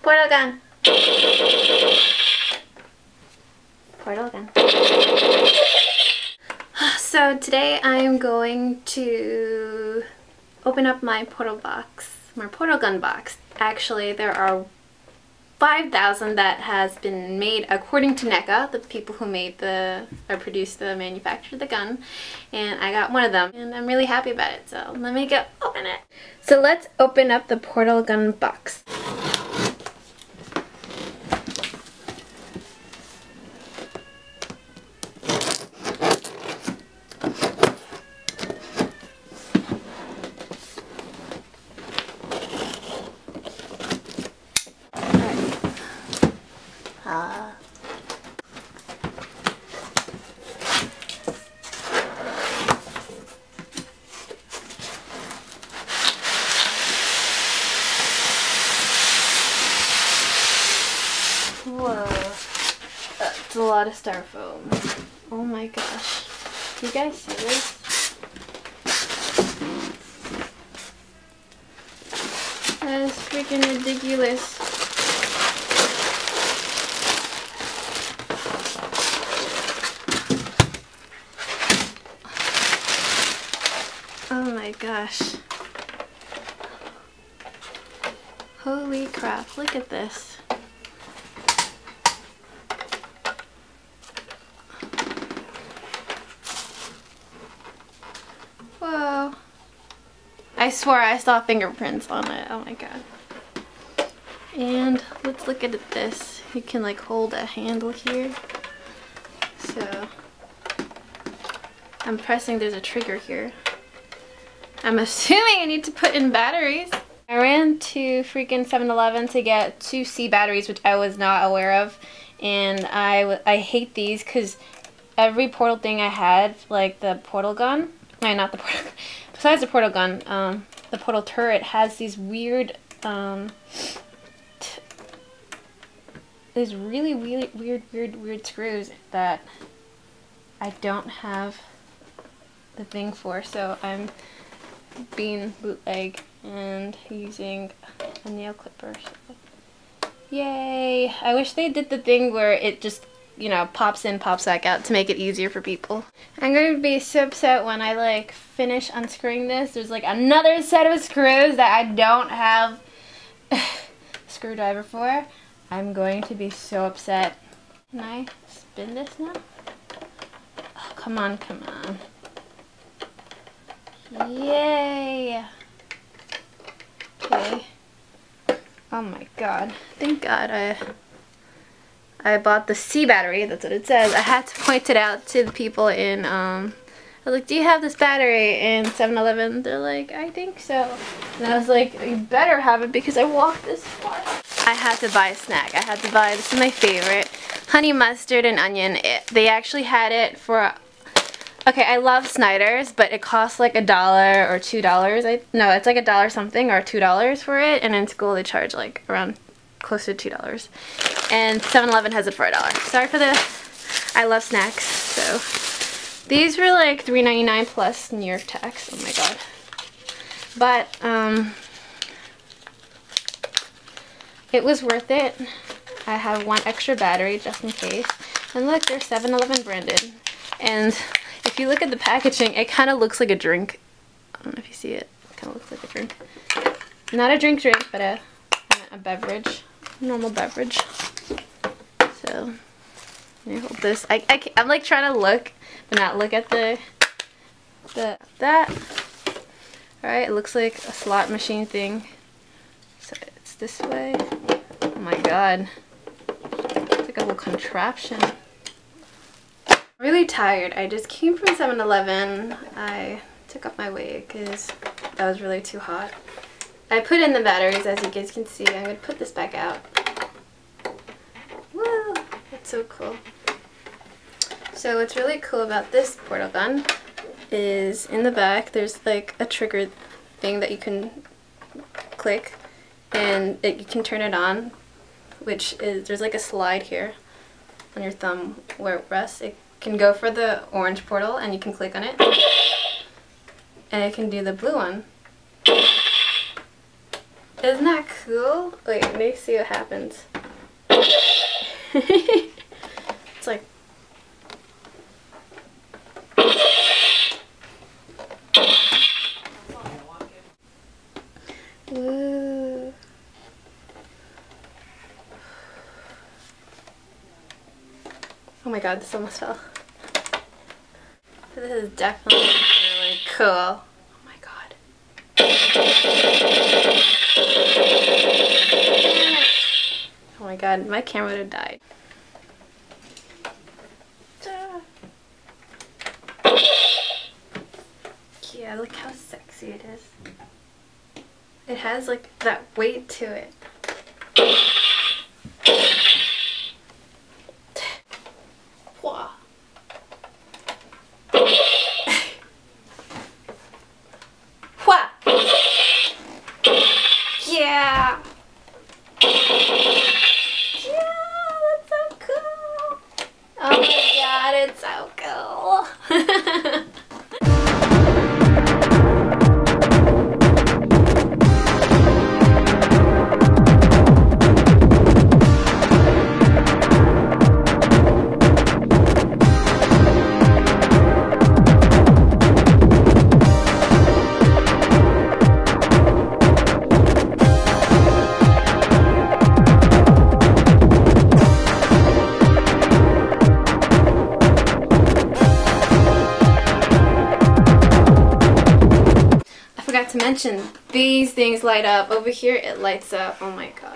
Portal gun. Portal gun. So today I'm going to open up my portal box, my portal gun box. Actually, there are 5,000 that has been made according to NECA, the people who made manufactured the gun, and I got one of them, and I'm really happy about it. So let me go open it. So let's open up the portal gun box. Whoa, that's a lot of styrofoam. Oh my gosh. You guys see this? That is freaking ridiculous. Oh my gosh. Holy crap, look at this. Whoa. I swear I saw fingerprints on it. Oh my god. And let's look at this. You can like hold a handle here. So I'm pressing, there's a trigger here. I'm assuming I need to put in batteries. I ran to freaking 7-Eleven to get 2 C batteries, which I was not aware of. And I hate these because every portal thing I had, like the portal gun, not the portal gun, besides the portal gun, the portal turret has these weird, these really weird screws that I don't have the thing for, so I'm being bootleg and using a nail clipper. So. Yay! I wish they did the thing where it just, you know, pops in, pops back out to make it easier for people. I'm going to be so upset when I like finish unscrewing this. There's like another set of screws that I don't have a screwdriver for. I'm going to be so upset. Can I spin this now? Oh, come on, come on. Yay! Okay. Oh my god. Thank god I bought the C battery. That's what it says. I had to point it out to the people in, I was like, do you have this battery in 7-Eleven? They're like, I think so. And I was like, you better have it because I walked this far. I had to buy a snack. I had to buy, this is my favorite, honey mustard and onion. They actually had it for, okay, I love Snyder's, but it costs like $1 or $2. No, it's like $1 something or $2 for it, and in school they charge like around close to $2. And 7-Eleven has it for $1. Sorry for the, I love snacks, so. These were like $3.99 plus New York tax, oh my god. But, it was worth it. I have 1 extra battery just in case. And look, they're 7-Eleven branded. And if you look at the packaging, it kind of looks like a drink. I don't know if you see it. It kind of looks like a drink. Not a drink, but a beverage. Normal beverage. So, let me hold this. I'm like trying to look, but not look at that. Alright, it looks like a slot machine thing. So it's this way. Oh my god. It's like a little contraption. I'm really tired. I just came from 7-Eleven. I took off my wig because that was really too hot. I put in the batteries, as you guys can see. I'm going to put this back out. Woo! That's so cool. So what's really cool about this portal gun is in the back there's like a trigger thing that you can click and you can turn it on, which is, there's like a slide here on your thumb where it rests. It can go for the orange portal and you can click on it, and it can do the blue one. Isn't that cool? Wait, let me see what happens. It's like... Woo. Oh my god, this almost fell. This is definitely really cool. Oh my god. Oh my god, my camera would have died. Yeah, look how sexy it is. It has like that weight to it. Wow. Wow. Yeah. Yeah, that's so cool. Oh my god, it's so cool. To mention, these things light up. Over here it lights up. Oh my god.